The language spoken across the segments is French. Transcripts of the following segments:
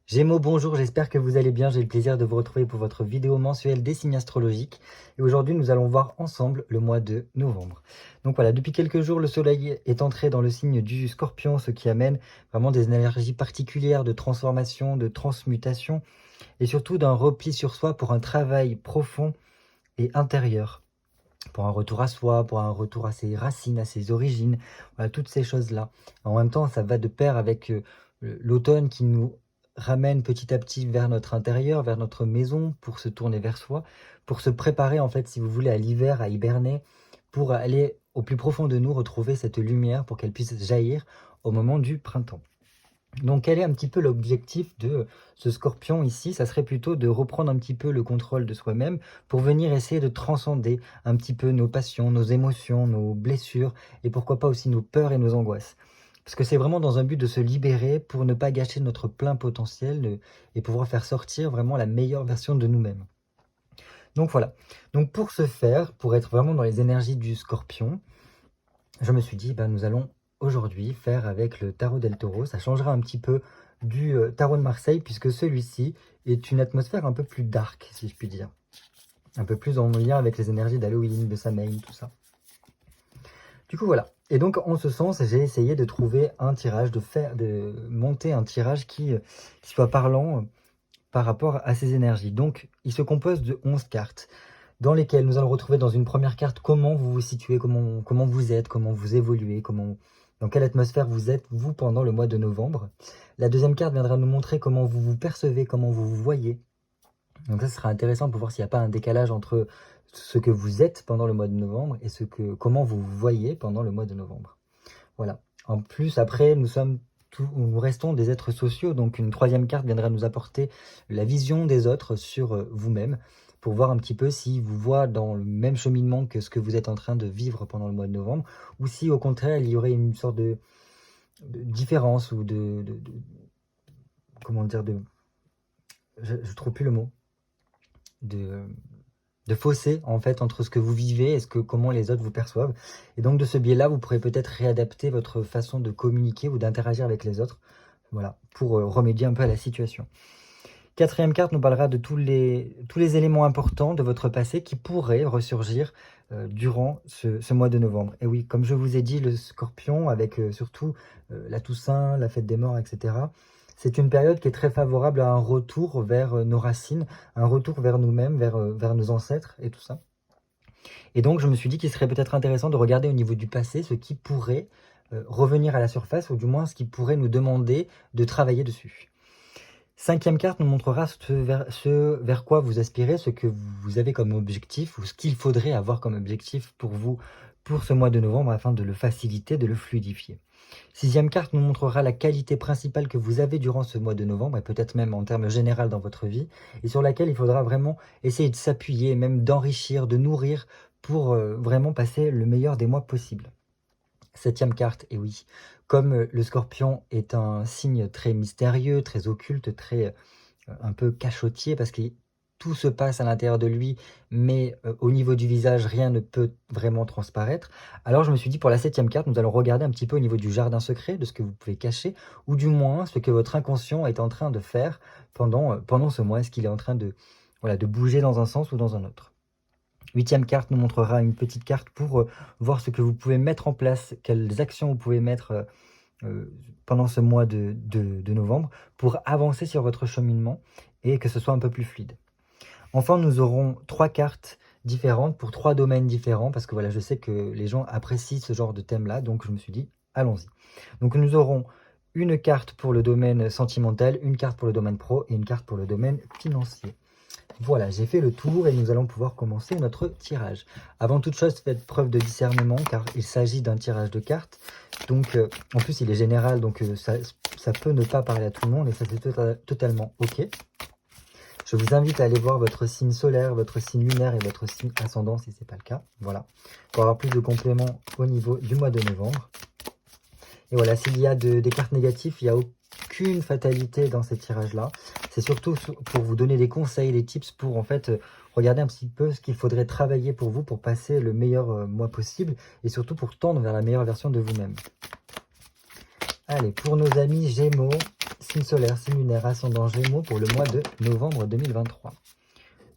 Gémeaux, bonjour, j'espère que vous allez bien. J'ai le plaisir de vous retrouver pour votre vidéo mensuelle des signes astrologiques. Et aujourd'hui, nous allons voir ensemble le mois de novembre. Donc voilà, depuis quelques jours, le soleil est entré dans le signe du Scorpion, ce qui amène vraiment des énergies particulières de transformation, de transmutation et surtout d'un repli sur soi pour un travail profond et intérieur. Pour un retour à soi, pour un retour à ses racines, à ses origines, voilà, toutes ces choses-là. En même temps, ça va de pair avec l'automne qui nous ramène petit à petit vers notre intérieur, vers notre maison, pour se tourner vers soi, pour se préparer, en fait, si vous voulez, à l'hiver, à hiberner, pour aller au plus profond de nous, retrouver cette lumière pour qu'elle puisse jaillir au moment du printemps. Donc quel est un petit peu l'objectif de ce Scorpion ici? Ça serait plutôt de reprendre un petit peu le contrôle de soi-même pour venir essayer de transcender un petit peu nos passions, nos émotions, nos blessures et pourquoi pas aussi nos peurs et nos angoisses. Parce que c'est vraiment dans un but de se libérer pour ne pas gâcher notre plein potentiel et pouvoir faire sortir vraiment la meilleure version de nous-mêmes. Donc voilà. Donc pour ce faire, pour être vraiment dans les énergies du Scorpion, je me suis dit, nous allons aujourd'hui faire avec le tarot del Taureau. Ça changera un petit peu du tarot de Marseille, puisque celui-ci est une atmosphère un peu plus dark, si je puis dire. Un peu plus en lien avec les énergies d'Halloween, de Samhain, tout ça. Du coup, voilà. Et donc, en ce sens, j'ai essayé de trouver un tirage, de monter un tirage qui soit parlant par rapport à ces énergies. Donc, il se compose de 11 cartes dans lesquelles nous allons retrouver dans une première carte comment vous vous situez, comment vous êtes, comment vous évoluez, dans quelle atmosphère vous êtes, vous, pendant le mois de novembre. La deuxième carte viendra nous montrer comment vous vous percevez, comment vous vous voyez. Donc ça, ce sera intéressant pour voir s'il n'y a pas un décalage entre ce que vous êtes pendant le mois de novembre et comment vous vous voyez pendant le mois de novembre. Voilà. En plus, après, nous restons des êtres sociaux, donc une troisième carte viendra nous apporter la vision des autres sur vous-même, pour voir un petit peu s'ils vous voient dans le même cheminement que ce que vous êtes en train de vivre pendant le mois de novembre, ou si au contraire il y aurait une sorte de différence ou comment dire, je trouve plus le mot, de fossé en fait entre ce que vous vivez et comment les autres vous perçoivent. Et donc de ce biais-là, vous pourrez peut-être réadapter votre façon de communiquer ou d'interagir avec les autres, voilà, pour remédier un peu à la situation. Quatrième carte nous parlera de tous les éléments importants de votre passé qui pourraient ressurgir durant ce mois de novembre. Et oui, comme je vous ai dit, le Scorpion, avec surtout la Toussaint, la fête des morts, etc., c'est une période qui est très favorable à un retour vers nos racines, un retour vers nous-mêmes, vers nos ancêtres et tout ça. Et donc, je me suis dit qu'il serait peut-être intéressant de regarder au niveau du passé ce qui pourrait revenir à la surface, ou du moins ce qui pourrait nous demander de travailler dessus. Cinquième carte nous montrera ce vers quoi vous aspirez, ce que vous avez comme objectif, ou ce qu'il faudrait avoir comme objectif pour vous, pour ce mois de novembre, afin de le faciliter, de le fluidifier. Sixième carte nous montrera la qualité principale que vous avez durant ce mois de novembre, et peut-être même en termes généraux dans votre vie, et sur laquelle il faudra vraiment essayer de s'appuyer, même d'enrichir, de nourrir, pour vraiment passer le meilleur des mois possibles. Septième carte, et oui, comme le Scorpion est un signe très mystérieux, très occulte, très un peu cachotier, parce que tout se passe à l'intérieur de lui, mais au niveau du visage, rien ne peut vraiment transparaître. Alors je me suis dit, pour la septième carte, nous allons regarder un petit peu au niveau du jardin secret, de ce que vous pouvez cacher, ou du moins ce que votre inconscient est en train de faire pendant ce mois. Est-ce qu'il est en train de bouger dans un sens ou dans un autre? Huitième carte nous montrera une petite carte pour voir ce que vous pouvez mettre en place, quelles actions vous pouvez mettre pendant ce mois de novembre pour avancer sur votre cheminement et que ce soit un peu plus fluide. Enfin, nous aurons 3 cartes différentes pour 3 domaines différents, parce que voilà, je sais que les gens apprécient ce genre de thème-là, donc je me suis dit, allons-y. Donc nous aurons une carte pour le domaine sentimental, une carte pour le domaine pro et une carte pour le domaine financier. Voilà, j'ai fait le tour et nous allons pouvoir commencer notre tirage. Avant toute chose, faites preuve de discernement car il s'agit d'un tirage de cartes. Donc, en plus, il est général, donc ça peut ne pas parler à tout le monde et ça c'est totalement OK. Je vous invite à aller voir votre signe solaire, votre signe lunaire et votre signe ascendant si ce n'est pas le cas. Voilà, pour avoir plus de compléments au niveau du mois de novembre. Et voilà, s'il y a des cartes négatives, il n'y a aucune fatalité dans ces tirages-là. C'est surtout pour vous donner des conseils, des tips pour en fait regarder un petit peu ce qu'il faudrait travailler pour vous pour passer le meilleur mois possible et surtout pour tendre vers la meilleure version de vous-même. Allez, pour nos amis Gémeaux, signe solaire, signe lunaire, ascendant Gémeaux pour le mois de novembre 2023.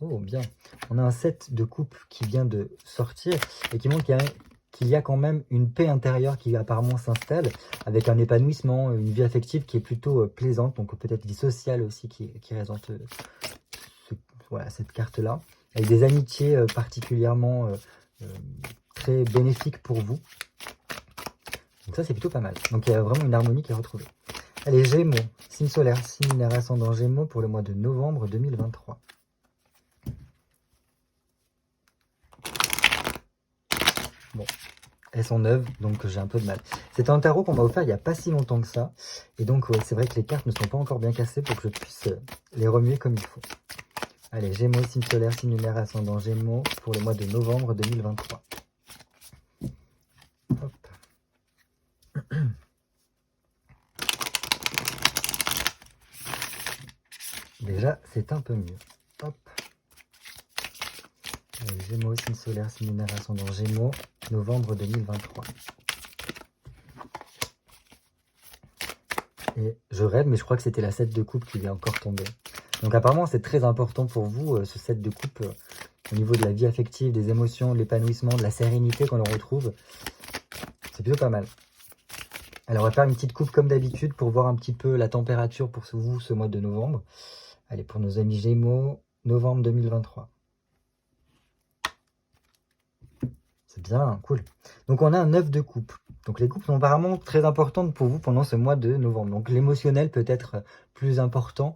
Oh, bien. On a un set de coupe qui vient de sortir et qui montre qu'il y a quand même une paix intérieure qui apparemment s'installe, avec un épanouissement, une vie affective qui est plutôt plaisante, donc peut-être vie sociale aussi qui représente voilà, cette carte-là, avec des amitiés particulièrement très bénéfiques pour vous. Donc ça, c'est plutôt pas mal. Donc il y a vraiment une harmonie qui est retrouvée. Allez, Gémeaux, signe solaire, signe lunaire, ascendant Gémeaux pour le mois de novembre 2023. Bon, elles sont neuves, donc j'ai un peu de mal. C'est un tarot qu'on m'a offert il n'y a pas si longtemps que ça. Et donc, ouais, c'est vrai que les cartes ne sont pas encore bien cassées pour que je puisse les remuer comme il faut. Allez, Gémeaux, signe solaire, signe lunaire, ascendant Gémeaux pour le mois de novembre 2023. Hop. Déjà, c'est un peu mieux. Hop. Allez, Gémeaux, signe solaire, signe lunaire, ascendant Gémeaux, novembre 2023. Et je rêve, mais je crois que c'était la 7 de coupe qui vient encore tomber. Donc apparemment, c'est très important pour vous, ce 7 de coupe, au niveau de la vie affective, des émotions, de l'épanouissement, de la sérénité qu'on en retrouve. C'est plutôt pas mal. Alors, on va faire une petite coupe comme d'habitude pour voir un petit peu la température pour vous ce mois de novembre. Allez, pour nos amis Gémeaux, novembre 2023. C'est bien, cool. Donc, on a un 9 de coupe. Donc, les coupes sont apparemment très importantes pour vous pendant ce mois de novembre. Donc, l'émotionnel peut être plus important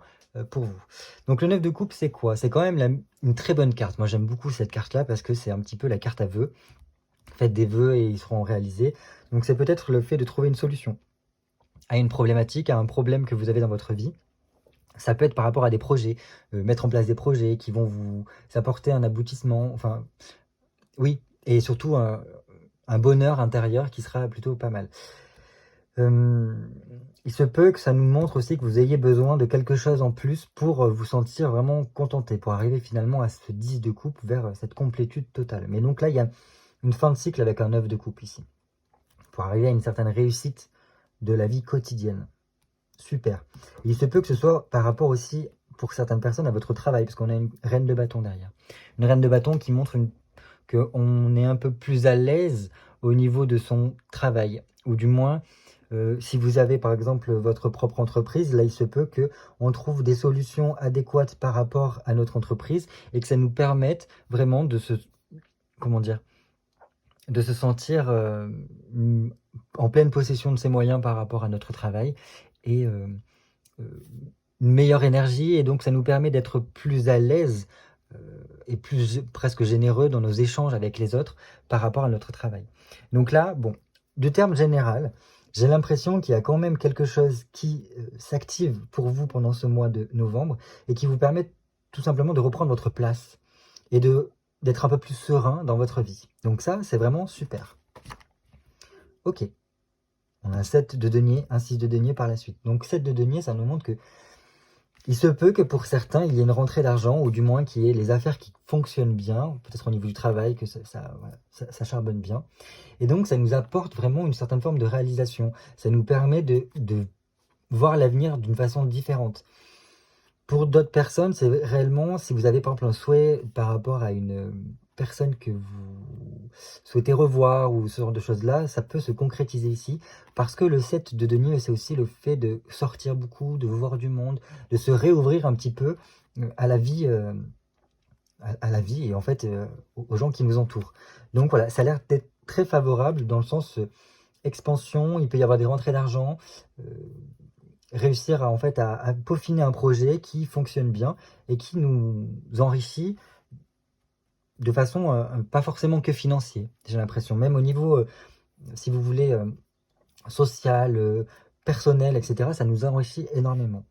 pour vous. Donc, le 9 de coupe, c'est quoi? C'est quand même une très bonne carte. Moi, j'aime beaucoup cette carte-là parce que c'est un petit peu la carte à vœux. Faites des vœux et ils seront réalisés. Donc, c'est peut-être le fait de trouver une solution à une problématique, à un problème que vous avez dans votre vie. Ça peut être par rapport à des projets, mettre en place des projets qui vont vous apporter un aboutissement, enfin, oui, et surtout un bonheur intérieur qui sera plutôt pas mal. Il se peut que ça nous montre aussi que vous ayez besoin de quelque chose en plus pour vous sentir vraiment contenté, pour arriver finalement à ce 10 de coupe vers cette complétude totale. Mais donc là, il y a une fin de cycle avec un 9 de coupe ici, pour arriver à une certaine réussite de la vie quotidienne. Super. Il se peut que ce soit par rapport aussi, pour certaines personnes, à votre travail, parce qu'on a une reine de bâton derrière. Une reine de bâton qui montre qu'on est un peu plus à l'aise au niveau de son travail. Ou du moins, si vous avez par exemple votre propre entreprise, là il se peut qu'on trouve des solutions adéquates par rapport à notre entreprise et que ça nous permette vraiment de se, comment dire, de se sentir en pleine possession de ses moyens par rapport à notre travail et une meilleure énergie, et donc ça nous permet d'être plus à l'aise et plus presque généreux dans nos échanges avec les autres par rapport à notre travail. Donc là, bon, de terme général, j'ai l'impression qu'il y a quand même quelque chose qui s'active pour vous pendant ce mois de novembre et qui vous permet tout simplement de reprendre votre place et d'être un peu plus serein dans votre vie. Donc ça, c'est vraiment super. Ok. On a un 7 de denier, un 6 de denier par la suite. Donc 7 de denier, ça nous montre que il se peut que pour certains, il y ait une rentrée d'argent, ou du moins qu'il y ait les affaires qui fonctionnent bien, peut-être au niveau du travail, que ça charbonne bien. Et donc, ça nous apporte vraiment une certaine forme de réalisation. Ça nous permet de voir l'avenir d'une façon différente. Pour d'autres personnes, c'est réellement, si vous avez par exemple un souhait par rapport à une personne que vous souhaitez revoir ou ce genre de choses-là, ça peut se concrétiser ici, parce que le 7 de denier, c'est aussi le fait de sortir beaucoup, de voir du monde, de se réouvrir un petit peu à la vie, et en fait aux gens qui nous entourent. Donc voilà, ça a l'air d'être très favorable dans le sens expansion, il peut y avoir des rentrées d'argent, réussir à peaufiner un projet qui fonctionne bien et qui nous enrichit de façon pas forcément que financier, j'ai l'impression, même au niveau, si vous voulez, social, personnel, etc., ça nous enrichit énormément.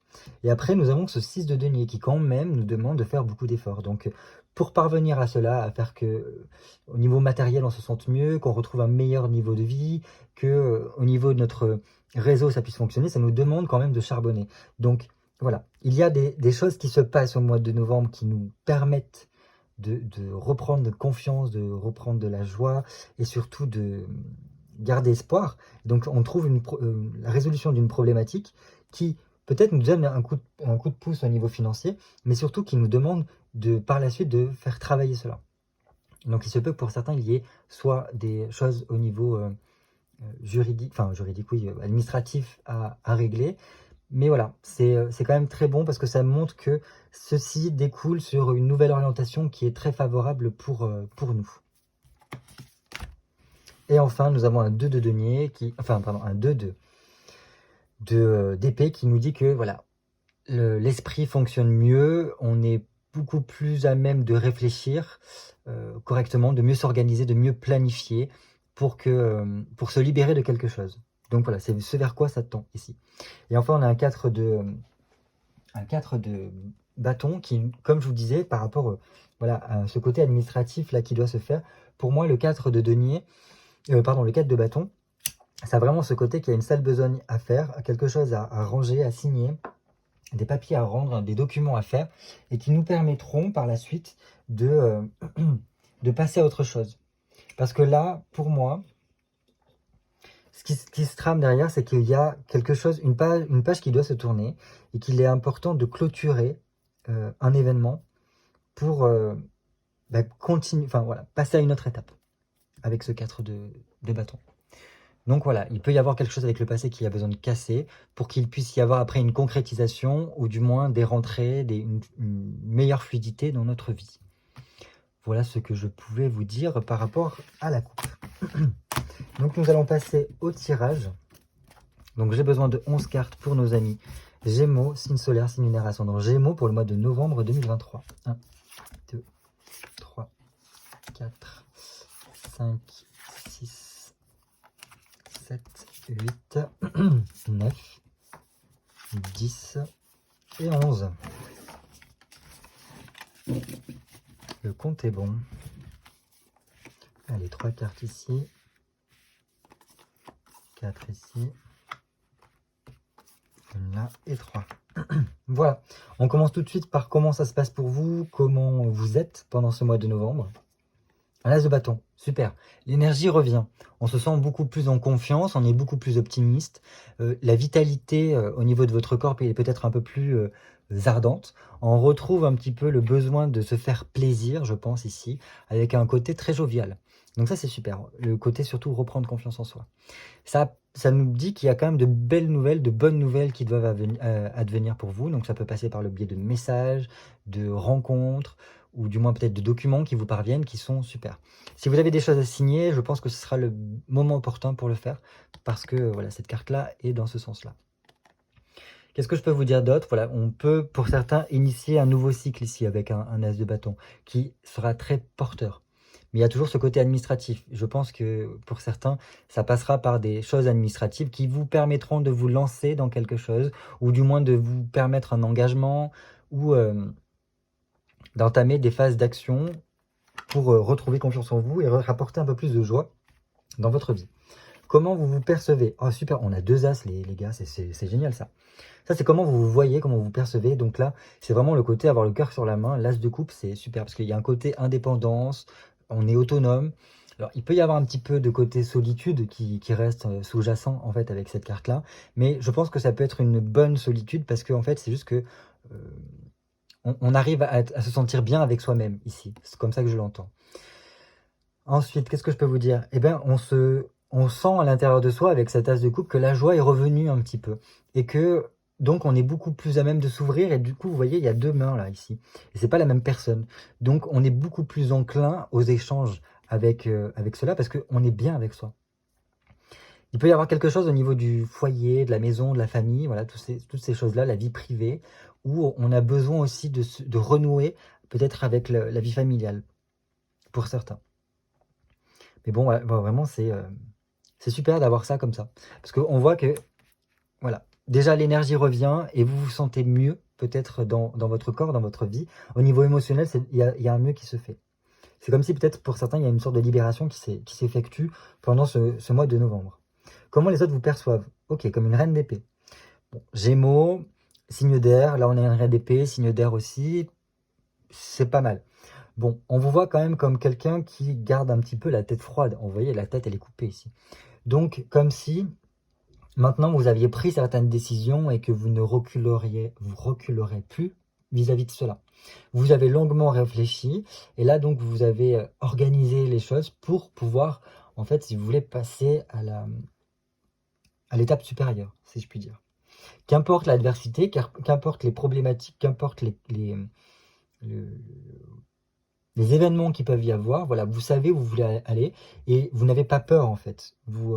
Et après, nous avons ce 6 de denier qui quand même nous demande de faire beaucoup d'efforts. Donc, pour parvenir à cela, à faire que au niveau matériel, on se sente mieux, qu'on retrouve un meilleur niveau de vie, que au niveau de notre réseau, ça puisse fonctionner, ça nous demande quand même de charbonner. Donc, voilà. Il y a des choses qui se passent au mois de novembre qui nous permettent de reprendre de confiance, de reprendre de la joie et surtout de garder espoir. Donc on trouve la résolution d'une problématique qui peut-être nous donne un coup de pouce au niveau financier, mais surtout qui nous demande par la suite de faire travailler cela. Donc il se peut que pour certains, il y ait soit des choses au niveau juridique, oui, administratif à régler. Mais voilà, c'est quand même très bon parce que ça montre que ceci découle sur une nouvelle orientation qui est très favorable pour nous. Et enfin, nous avons un 2 de denier, un 2 d'épée qui nous dit que voilà, l'esprit fonctionne mieux, on est beaucoup plus à même de réfléchir correctement, de mieux s'organiser, de mieux planifier pour se libérer de quelque chose. Donc voilà, c'est ce vers quoi ça tend ici. Et enfin, on a un 4 de bâton qui, comme je vous disais, par rapport à ce côté administratif là qui doit se faire, pour moi, le 4 de denier, le 4 de bâton, ça a vraiment ce côté qu'il y a une sale besogne à faire, quelque chose à ranger, à signer, des papiers à rendre, des documents à faire, et qui nous permettront par la suite de passer à autre chose. Parce que là, pour moi, ce qui se trame derrière, c'est qu'il y a quelque chose, une page qui doit se tourner, et qu'il est important de clôturer un événement pour continuer, passer à une autre étape avec ce 4 de bâton. Donc voilà, il peut y avoir quelque chose avec le passé qui a besoin de casser pour qu'il puisse y avoir après une concrétisation ou du moins des rentrées, une meilleure fluidité dans notre vie. Voilà ce que je pouvais vous dire par rapport à la coupe. Donc nous allons passer au tirage. Donc j'ai besoin de 11 cartes pour nos amis Gémeaux, signe solaire, signe lunaire ascendant Gémeaux pour le mois de novembre 2023. 1, 2, 3, 4, 5, 6, 7, 8, 9, 10 et 11. Le compte est bon. Allez, 3 cartes ici. 4 ici. Une là et 3. Voilà, on commence tout de suite par comment ça se passe pour vous, comment vous êtes pendant ce mois de novembre. Un as de bâton, super. L'énergie revient. On se sent beaucoup plus en confiance, on est beaucoup plus optimiste. La vitalité au niveau de votre corps est peut-être un peu plus ardente. On retrouve un petit peu le besoin de se faire plaisir, je pense ici, avec un côté très jovial. Donc ça, c'est super. Le côté surtout reprendre confiance en soi. Ça nous dit qu'il y a quand même de belles nouvelles, de bonnes nouvelles qui doivent advenir pour vous. Donc ça peut passer par le biais de messages, de rencontres, ou du moins peut-être de documents qui vous parviennent, qui sont super. Si vous avez des choses à signer, je pense que ce sera le moment opportun pour le faire, parce que voilà, cette carte-là est dans ce sens-là. Qu'est-ce que je peux vous dire d'autre? Voilà, on peut, pour certains, initier un nouveau cycle ici, avec un as de bâton, qui sera très porteur. Mais il y a toujours ce côté administratif. Je pense que pour certains, ça passera par des choses administratives qui vous permettront de vous lancer dans quelque chose, ou du moins de vous permettre un engagement, ou d'entamer des phases d'action pour retrouver confiance en vous et rapporter un peu plus de joie dans votre vie. Comment vous vous percevez? Oh super, on a 2 as les gars, c'est génial ça. Ça c'est comment vous vous voyez, comment vous percevez. Donc là, c'est vraiment le côté avoir le cœur sur la main. L'as de coupe, c'est super parce qu'il y a un côté indépendance, on est autonome. Alors il peut y avoir un petit peu de côté solitude qui reste sous-jacent en fait avec cette carte-là. Mais je pense que ça peut être une bonne solitude parce que en fait c'est juste que on arrive à se sentir bien avec soi-même ici. C'est comme ça que je l'entends. Ensuite, qu'est-ce que je peux vous dire? Eh bien, on sent à l'intérieur de soi, avec cette as de coupe, que la joie est revenue un petit peu. Et que, donc, on est beaucoup plus à même de s'ouvrir. Et du coup, vous voyez, il y a 2 mains là, ici. Et c'est pas la même personne. Donc, on est beaucoup plus enclin aux échanges avec cela parce qu'on est bien avec soi. Il peut y avoir quelque chose au niveau du foyer, de la maison, de la famille, voilà, toutes ces choses-là, la vie privée, où on a besoin aussi de renouer peut-être avec la vie familiale, pour certains. Mais bon, ouais, vraiment, c'est super d'avoir ça comme ça. Parce qu'on voit que, voilà, déjà l'énergie revient et vous vous sentez mieux, peut-être dans votre corps, dans votre vie. Au niveau émotionnel, il y a un mieux qui se fait. C'est comme si peut-être pour certains, il y a une sorte de libération qui s'effectue pendant ce mois de novembre. Comment les autres vous perçoivent? Ok, comme une reine d'épée. Bon, Gémeaux, signe d'air, là on a une reine d'épée, signe d'air aussi, c'est pas mal. Bon, on vous voit quand même comme quelqu'un qui garde un petit peu la tête froide. Vous voyez, la tête elle est coupée ici. Donc comme si maintenant vous aviez pris certaines décisions et que vous ne reculerez plus vis-à-vis de cela. Vous avez longuement réfléchi et là donc vous avez organisé les choses pour pouvoir, en fait, si vous voulez, passer à l'étape supérieure, si je puis dire. Qu'importe l'adversité, qu'importe les problématiques, qu'importe le- les événements qui peuvent y avoir, voilà, vous savez où vous voulez aller et vous n'avez pas peur en fait. Vous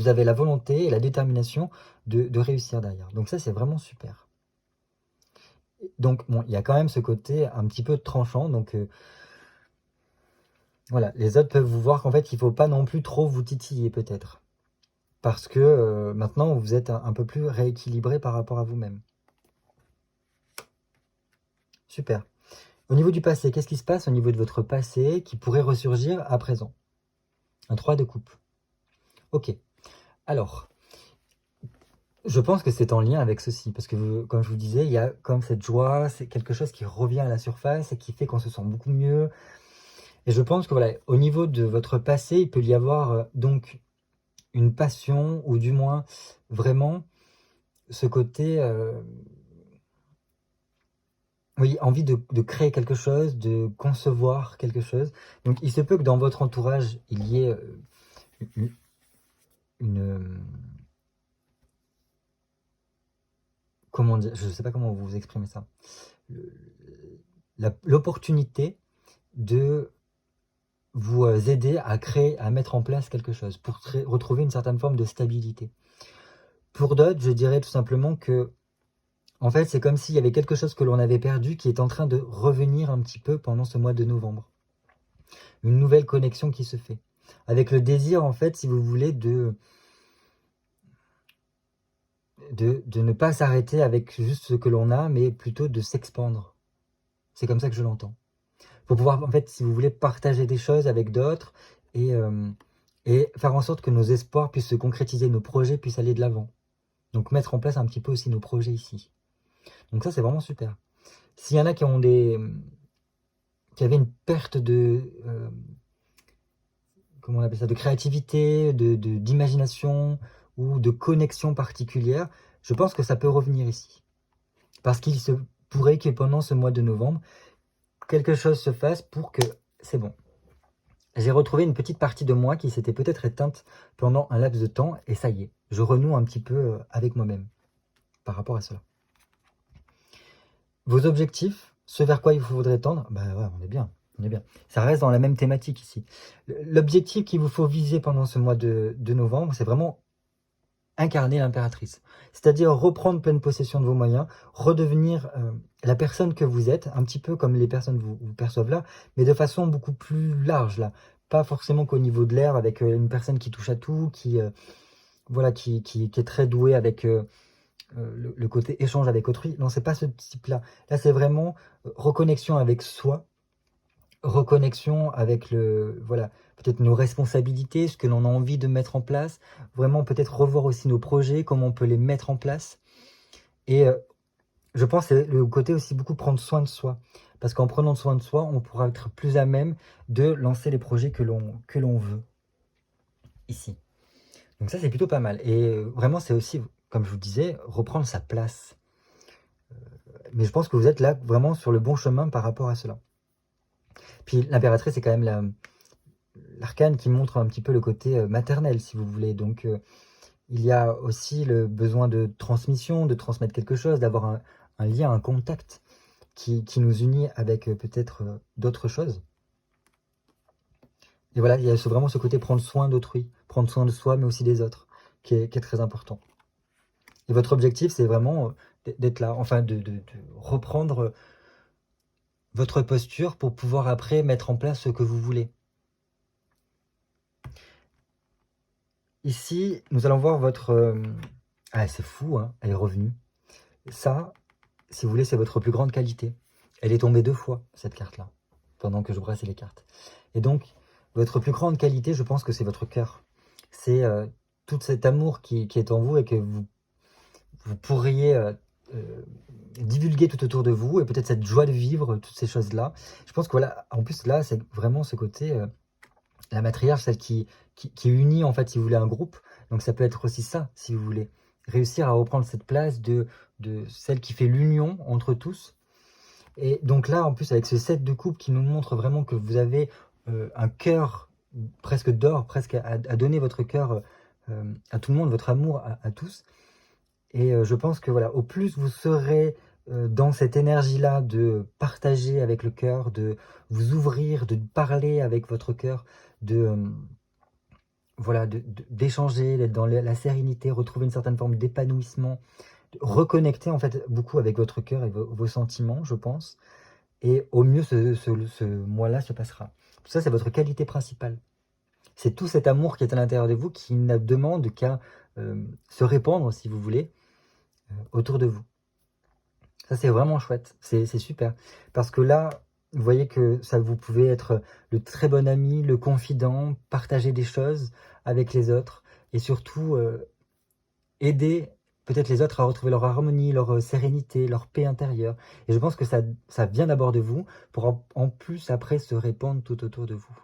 avez la volonté et la détermination de réussir derrière. Donc ça, c'est vraiment super. Donc bon, il y a quand même ce côté un petit peu tranchant. Donc voilà, les autres peuvent vous voir qu'en fait, il ne faut pas non plus trop vous titiller peut-être. Parce que maintenant, vous êtes un peu plus rééquilibré par rapport à vous-même. Super. Au niveau du passé, qu'est-ce qui se passe au niveau de votre passé qui pourrait ressurgir à présent? Un 3 de coupe. Ok. Alors, je pense que c'est en lien avec ceci, parce que comme je vous disais, il y a comme cette joie, c'est quelque chose qui revient à la surface et qui fait qu'on se sent beaucoup mieux. Et je pense que voilà, au niveau de votre passé, il peut y avoir donc une passion, ou du moins vraiment ce côté, oui, envie de créer quelque chose, de concevoir quelque chose. Donc il se peut que dans votre entourage, il y ait une comment dire, je ne sais pas comment vous exprimer ça, l'opportunité de vous aider à créer, à mettre en place quelque chose pour retrouver une certaine forme de stabilité. Pour d'autres, je dirais tout simplement que, en fait, c'est comme s'il y avait quelque chose que l'on avait perdu qui est en train de revenir un petit peu pendant ce mois de novembre. Une nouvelle connexion qui se fait. Avec le désir, en fait, si vous voulez, de ne pas s'arrêter avec juste ce que l'on a, mais plutôt de s'expandre. C'est comme ça que je l'entends. Pour pouvoir, en fait, si vous voulez, partager des choses avec d'autres et faire en sorte que nos espoirs puissent se concrétiser, nos projets puissent aller de l'avant. Donc mettre en place un petit peu aussi nos projets ici. Donc ça, c'est vraiment super. S'il y en a qui avaient une perte comment on appelle ça, de créativité, d'imagination ou de connexion particulière, je pense que ça peut revenir ici. Parce qu'il se pourrait que pendant ce mois de novembre, quelque chose se fasse pour que c'est bon. J'ai retrouvé une petite partie de moi qui s'était peut-être éteinte pendant un laps de temps, et ça y est, je renoue un petit peu avec moi-même par rapport à cela. Vos objectifs, ce vers quoi il vous faudrait tendre, bah ouais, on est bien. Ça reste dans la même thématique ici. L'objectif qu'il vous faut viser pendant ce mois de novembre, c'est vraiment incarner l'impératrice. C'est-à-dire reprendre pleine possession de vos moyens, redevenir la personne que vous êtes, un petit peu comme les personnes vous perçoivent là, mais de façon beaucoup plus large là. Pas forcément qu'au niveau de l'air, avec une personne qui touche à tout, voilà, qui est très douée avec le côté échange avec autrui. Non, c'est pas ce type-là. Là, c'est vraiment reconnexion avec soi, reconnexion avec voilà, peut-être nos responsabilités, ce que l'on a envie de mettre en place, vraiment peut-être revoir aussi nos projets, comment on peut les mettre en place. Et je pense que c'est le côté aussi beaucoup prendre soin de soi. Parce qu'en prenant soin de soi, on pourra être plus à même de lancer les projets que l'on veut ici. Donc ça, c'est plutôt pas mal. Et vraiment, c'est aussi, comme je vous disais, reprendre sa place. Mais je pense que vous êtes là vraiment sur le bon chemin par rapport à cela. Puis l'impératrice, c'est quand même l'arcane qui montre un petit peu le côté maternel, si vous voulez. Donc il y a aussi le besoin de transmission, de transmettre quelque chose, d'avoir un lien, un contact qui nous unit avec peut-être d'autres choses. Et voilà, il y a vraiment ce côté prendre soin d'autrui, prendre soin de soi, mais aussi des autres, qui est très important. Et votre objectif, c'est vraiment d'être là, enfin de reprendre votre posture pour pouvoir après mettre en place ce que vous voulez. Ici, nous allons voir votre... Ah, c'est fou, hein, elle est revenue. Ça, si vous voulez, c'est votre plus grande qualité. Elle est tombée 2 fois, cette carte-là, pendant que je brassais les cartes. Et donc, votre plus grande qualité, je pense que c'est votre cœur. C'est tout cet amour qui est en vous et que vous pourriez divulguer tout autour de vous, et peut-être cette joie de vivre, toutes ces choses-là. Je pense que voilà, en plus là, c'est vraiment ce côté, la matriarche, celle qui unit en fait, si vous voulez, un groupe, Donc ça peut être aussi ça, si vous voulez. Réussir à reprendre cette place de celle qui fait l'union entre tous. Et donc là, en plus, avec ce 7 de coupe qui nous montre vraiment que vous avez un cœur presque d'or, presque à donner votre cœur à tout le monde, votre amour à tous. Et je pense que voilà, au plus vous serez dans cette énergie-là de partager avec le cœur, de vous ouvrir, de parler avec votre cœur, voilà, d'échanger, d'être dans la sérénité, retrouver une certaine forme d'épanouissement, reconnecter en fait beaucoup avec votre cœur et vos sentiments, je pense. Et au mieux, ce mois-là se passera. Tout ça, c'est votre qualité principale. C'est tout cet amour qui est à l'intérieur de vous qui ne demande qu'à se répandre, si vous voulez, autour de vous. Ça, c'est vraiment chouette. C'est super. Parce que là, vous voyez que ça, vous pouvez être le très bon ami, le confident, partager des choses avec les autres et surtout aider peut-être les autres à retrouver leur harmonie, leur sérénité, leur paix intérieure. Et je pense que ça vient d'abord de vous pour en plus après se répandre tout autour de vous.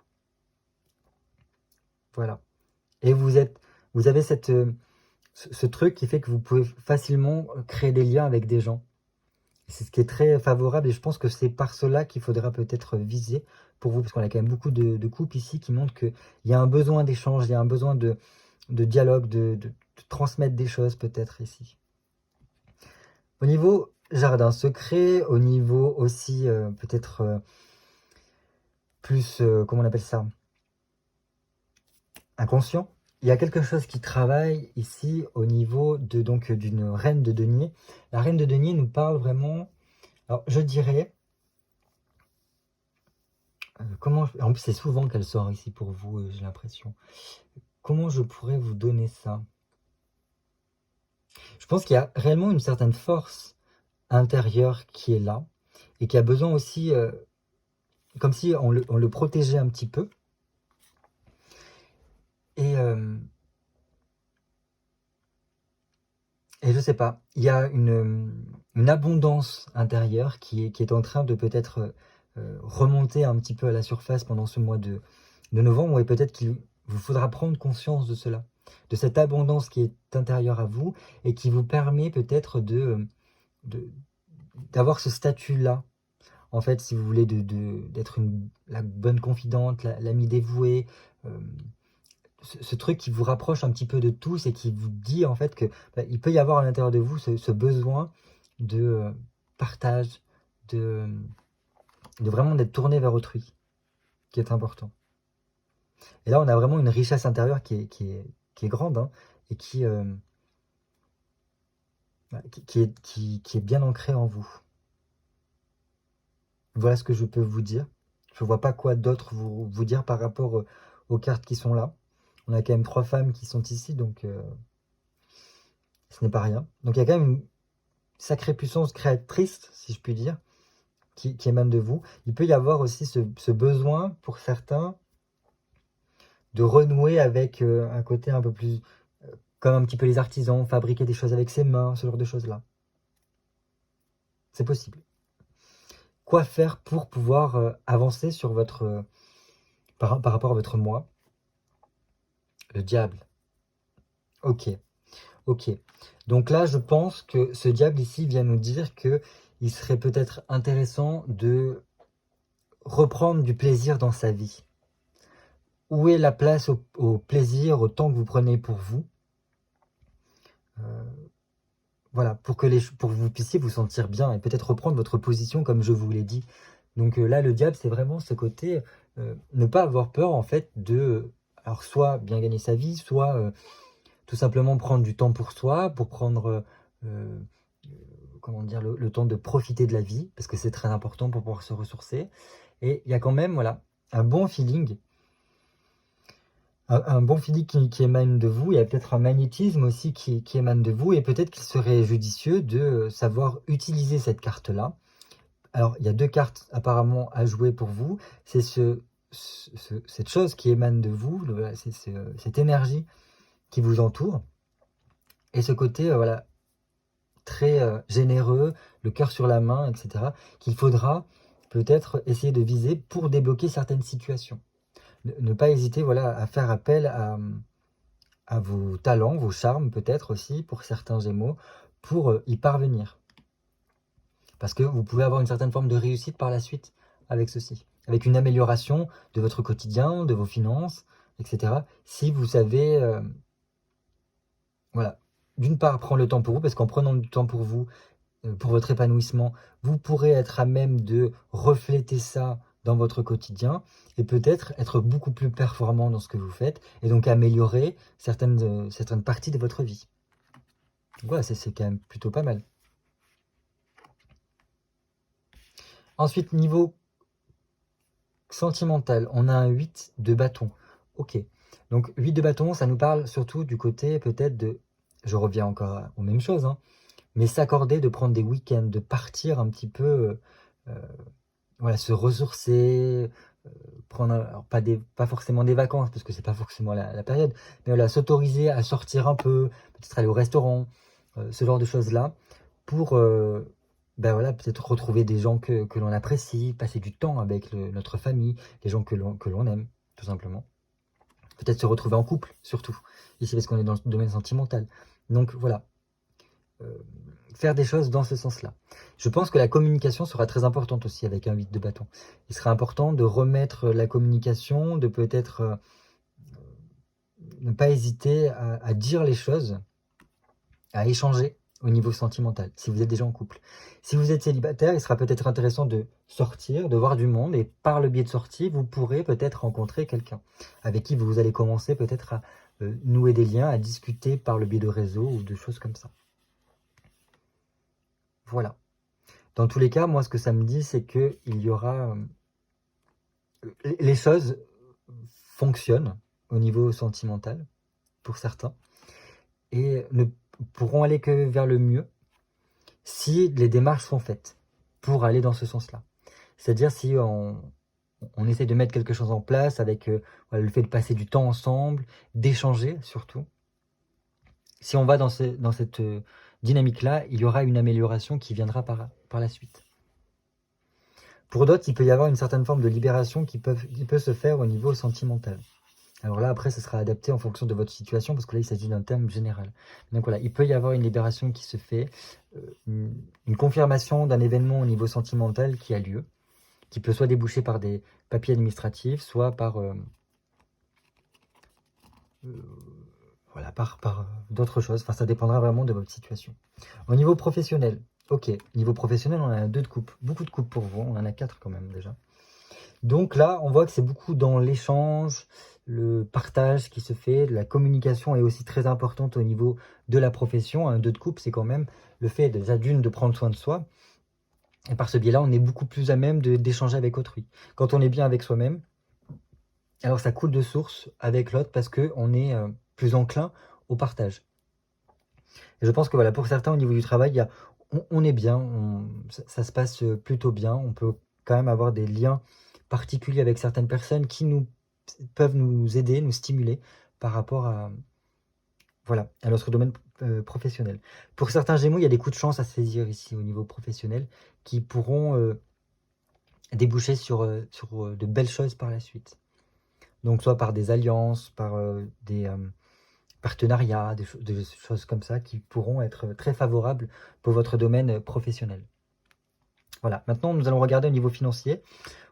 Voilà. Et vous avez ce truc qui fait que vous pouvez facilement créer des liens avec des gens. C'est ce qui est très favorable et je pense que c'est par cela qu'il faudra peut-être viser pour vous, parce qu'on a quand même beaucoup de couples ici qui montrent qu'il y a un besoin d'échange, il y a un besoin de dialogue, de transmettre des choses peut-être ici. Au niveau jardin secret, au niveau aussi peut-être plus, comment on appelle ça, inconscient, il y a quelque chose qui travaille ici au niveau d'une reine de denier. La reine de denier nous parle vraiment, alors je dirais, en plus c'est souvent qu'elle sort ici pour vous, j'ai l'impression. Comment je pourrais vous donner ça? Je pense qu'il y a réellement une certaine force intérieure qui est là et qui a besoin aussi, comme si on le protégeait un petit peu. Et je sais pas, il y a une abondance intérieure qui est en train de peut-être remonter un petit peu à la surface pendant ce mois de novembre, et peut-être qu'il vous faudra prendre conscience de cela, de cette abondance qui est intérieure à vous et qui vous permet peut-être d'avoir ce statut-là, en fait, si vous voulez, d'être la bonne confidente, l'amie dévouée, ce truc qui vous rapproche un petit peu de tous et qui vous dit en fait que il peut y avoir à l'intérieur de vous ce besoin de partage, de vraiment d'être tourné vers autrui, qui est important. Et là, on a vraiment une richesse intérieure qui est grande, hein, et qui est bien ancrée en vous. Voilà ce que je peux vous dire. Je ne vois pas quoi d'autre vous dire par rapport aux cartes qui sont là. On a quand même 3 femmes qui sont ici, donc ce n'est pas rien. Donc il y a quand même une sacrée puissance créatrice, si je puis dire, qui émane de vous. Il peut y avoir aussi ce besoin, pour certains, de renouer avec un côté un peu plus, comme un petit peu les artisans, fabriquer des choses avec ses mains, ce genre de choses-là. C'est possible. Quoi faire pour pouvoir avancer sur votre, par rapport à votre moi? Le diable. Ok. Ok. Donc là, je pense que ce diable ici vient nous dire que il serait peut-être intéressant de reprendre du plaisir dans sa vie. Où est la place au plaisir, au temps que vous prenez pour vous? Voilà, pour que vous puissiez vous sentir bien et peut-être reprendre votre position comme je vous l'ai dit. Donc là, le diable, c'est vraiment ce côté, ne pas avoir peur en fait de, alors soit bien gagner sa vie, soit tout simplement prendre du temps pour soi, pour prendre, comment dire, le temps de profiter de la vie, parce que c'est très important pour pouvoir se ressourcer. Et il y a quand même, voilà, un bon feeling, qui émane de vous. Il y a peut-être un magnétisme aussi qui émane de vous, et peut-être qu'il serait judicieux de savoir utiliser cette carte-là. Alors, il y a 2 cartes apparemment à jouer pour vous. C'est cette chose qui émane de vous, c'est cette énergie qui vous entoure, et ce côté, voilà, très généreux, le cœur sur la main, etc., qu'il faudra peut-être essayer de viser pour débloquer certaines situations. Ne pas hésiter, voilà, à faire appel à vos talents, vos charmes peut-être aussi pour certains Gémeaux, pour y parvenir. Parce que vous pouvez avoir une certaine forme de réussite par la suite avec ceci. Avec une amélioration de votre quotidien, de vos finances, etc. Si vous savez, voilà, d'une part prendre le temps pour vous, parce qu'en prenant du temps pour vous, pour votre épanouissement, vous pourrez être à même de refléter ça dans votre quotidien et peut-être être beaucoup plus performant dans ce que vous faites et donc améliorer certaines parties de votre vie. Donc voilà, c'est quand même plutôt pas mal. Ensuite, niveau sentimental, on a un 8 de bâton. Ok, donc 8 de bâton, ça nous parle surtout du côté peut-être de, je reviens encore aux mêmes choses, hein, mais s'accorder de prendre des week-ends, de partir un petit peu, voilà, se ressourcer, prendre, alors pas forcément des vacances, parce que c'est pas forcément la période, mais voilà, s'autoriser à sortir un peu, peut-être aller au restaurant, ce genre de choses-là, pour ben voilà, peut-être retrouver des gens que l'on apprécie, passer du temps avec notre famille, les gens que l'on aime, tout simplement. Peut-être se retrouver en couple, surtout, ici parce qu'on est dans le domaine sentimental. Donc voilà, faire des choses dans ce sens-là. Je pense que la communication sera très importante aussi avec un 8 de bâton. Il sera important de remettre la communication, de peut-être ne pas hésiter à dire les choses, à échanger au niveau sentimental, si vous êtes déjà en couple. Si vous êtes célibataire, il sera peut-être intéressant de sortir, de voir du monde, et par le biais de sortie, vous pourrez peut-être rencontrer quelqu'un avec qui vous allez commencer peut-être à nouer des liens, à discuter par le biais de réseaux ou de choses comme ça. Voilà. Dans tous les cas, moi, ce que ça me dit, c'est qu'il y aura... les choses fonctionnent au niveau sentimental, pour certains, et ne pourront aller que vers le mieux si les démarches sont faites pour aller dans ce sens-là. C'est-à-dire si on essaie de mettre quelque chose en place avec voilà, le fait de passer du temps ensemble, d'échanger surtout. Si on va dans cette dynamique-là, il y aura une amélioration qui viendra par la suite. Pour d'autres, il peut y avoir une certaine forme de libération qui peut se faire au niveau sentimental. Alors là, après, ça sera adapté en fonction de votre situation, parce que là, il s'agit d'un terme général. Donc voilà, il peut y avoir une libération qui se fait, une confirmation d'un événement au niveau sentimental qui a lieu, qui peut soit déboucher par des papiers administratifs, soit par voilà, par d'autres choses. Enfin, ça dépendra vraiment de votre situation. Au niveau professionnel, ok, niveau professionnel, on a un 2 de coupe. Beaucoup de coupes pour vous, on en a 4 quand même déjà. Donc là, on voit que c'est beaucoup dans l'échange, le partage qui se fait, la communication est aussi très importante au niveau de la profession. Un 2 de coupe, c'est quand même le fait déjà d'une de prendre soin de soi. Et par ce biais-là, on est beaucoup plus à même d'échanger avec autrui. Quand on est bien avec soi-même, alors ça coule de source avec l'autre parce qu'on est plus enclin au partage. Et je pense que voilà, pour certains, au niveau du travail, on est bien, ça se passe plutôt bien. On peut quand même avoir des liens particuliers avec certaines personnes qui peuvent nous aider, nous stimuler par rapport à, voilà, à notre domaine professionnel. Pour certains Gémeaux, il y a des coups de chance à saisir ici au niveau professionnel qui pourront déboucher sur de belles choses par la suite. Donc soit par des alliances, par des partenariats, des choses comme ça qui pourront être très favorables pour votre domaine professionnel. Voilà, maintenant nous allons regarder au niveau financier.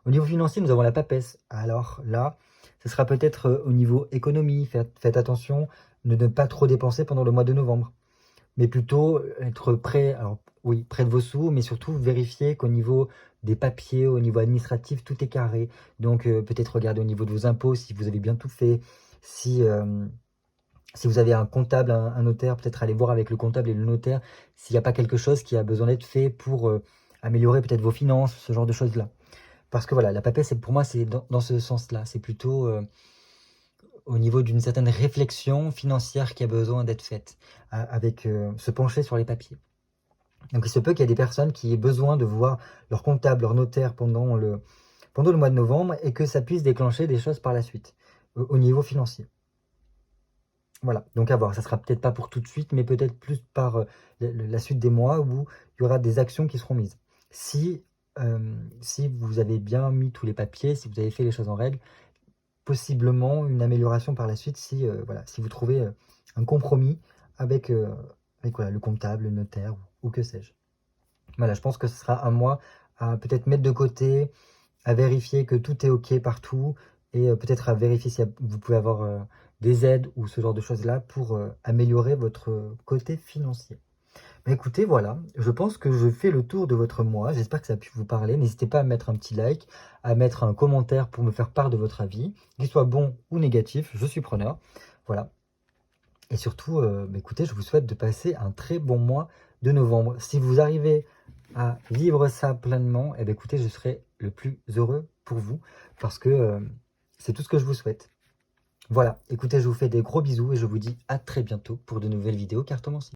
Au niveau financier, nous avons la papesse. Alors là, ce sera peut-être au niveau économie, faites attention de ne pas trop dépenser pendant le mois de novembre, mais plutôt être prêt, alors oui, près de vos sous, mais surtout vérifier qu'au niveau des papiers, au niveau administratif, tout est carré. Donc peut-être regarder au niveau de vos impôts si vous avez bien tout fait, si vous avez un comptable, un notaire, peut-être aller voir avec le comptable et le notaire s'il n'y a pas quelque chose qui a besoin d'être fait pour améliorer peut-être vos finances, ce genre de choses-là. Parce que voilà, la papesse, pour moi, c'est dans ce sens-là. C'est plutôt au niveau d'une certaine réflexion financière qui a besoin d'être faite, avec se pencher sur les papiers. Donc il se peut qu'il y ait des personnes qui aient besoin de voir leur comptable, leur notaire pendant le mois de novembre et que ça puisse déclencher des choses par la suite, au niveau financier. Voilà, donc à voir, ça sera peut-être pas pour tout de suite, mais peut-être plus par la suite des mois où il y aura des actions qui seront mises. Si vous avez bien mis tous les papiers, si vous avez fait les choses en règle, possiblement une amélioration par la suite si, voilà, si vous trouvez un compromis avec, voilà, le comptable, le notaire ou que sais-je. Voilà, je pense que ce sera à moi à peut-être mettre de côté, à vérifier que tout est OK partout et peut-être à vérifier si vous pouvez avoir des aides ou ce genre de choses-là pour améliorer votre côté financier. Bah, écoutez, voilà, je pense que je fais le tour de votre mois. J'espère que ça a pu vous parler. N'hésitez pas à mettre un petit like, à mettre un commentaire pour me faire part de votre avis, qu'il soit bon ou négatif, je suis preneur. Voilà. Et surtout, bah, écoutez, je vous souhaite de passer un très bon mois de novembre. Si vous arrivez à vivre ça pleinement, eh bien, écoutez, je serai le plus heureux pour vous parce que c'est tout ce que je vous souhaite. Voilà, écoutez, je vous fais des gros bisous et je vous dis à très bientôt pour de nouvelles vidéos cartomancie.